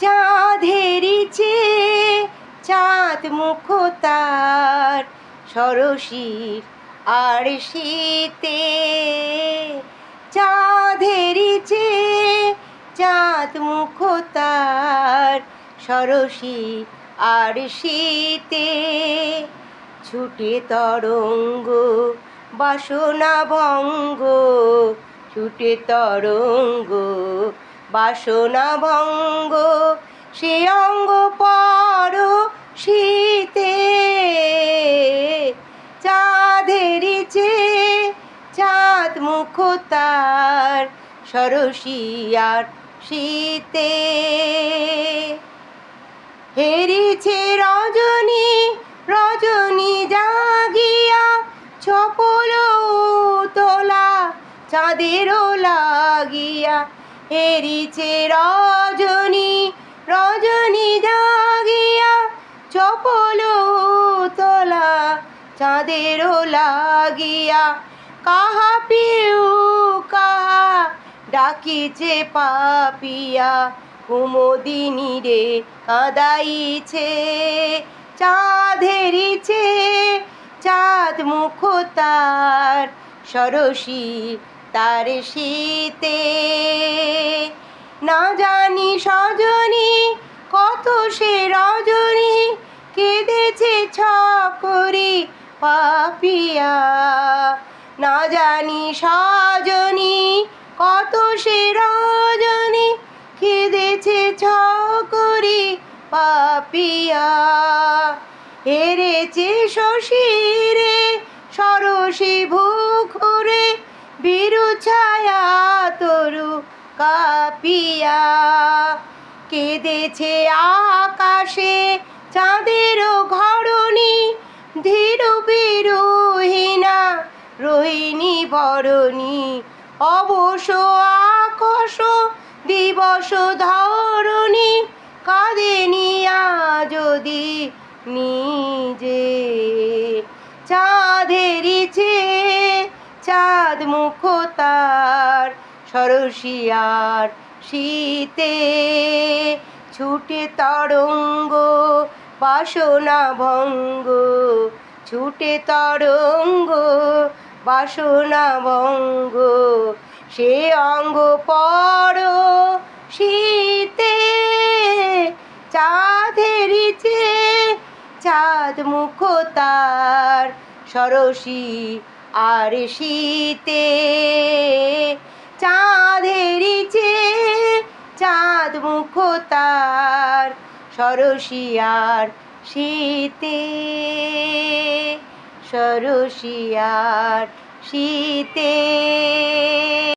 চাঁদেরই চেয়ে চাঁদ মুখ তার ষড়শির আর শীতে। চাঁদেরই চেয়ে চাঁদ মুখ তার ষড়শির আর শীতে। ছুটে তরঙ্গ বাসনা ভঙ্গ, ছুটে তরঙ্গ বাসনা ভঙ্গ, সে অঙ্গ পর শীতে। চাঁদেরই চেয়ে চাঁদ মুখ তার ষড়শি আর শীতে। হেরেছে রজনী রজনী জাগিয়া, চপল তোলা চাঁদেরও লাগিয়া। হেরিছে রজনী রজনী জাগিয়া, চপল তোলা চাঁদেরও লাগিয়া। কাহা পিউ কাহা ডাকিছে পাপিয়া, কুমুদিনী রে কাঁদাইছে। চাঁদেরই চেয়ে চাঁদ মুখ তার ষড়শি তার শীতে। না জানি সজনী কত সে রজনী, কেঁদেছে ছকরি পাপিয়া। না জানি সজনী কত সে রজনী, কেঁদেছে ছকরি পাপিয়া। হেরেছে শশীরে ষড়শি ভুখুরে, বিরু ছায়া তরু কাপিয়া। কেঁদেছে আকাশে চাঁদেরও ঘরণী, ধীরু বিরুহীনা রোহিণী বরণী। অবশ আকাশ দিবস ধরণী, কাঁদেনি যদি নিজে। চাঁদেরই চেয়ে চাঁদ মুখ তার ষড়শি আর শীতে। ছুটে তরঙ্গ বাসনা ভঙ্গ, ছুটে তরঙ্গ বাসনা ভঙ্গ, সে অঙ্গ পর শীতে। চাঁদেরই চেয়ে চাঁদ মুখ তার ষড়শি আর শীতে। চাঁদেরই চেয়ে চাঁদ মুখ তার ষড়শি আর শীতে, ষড়শি আর শীতে।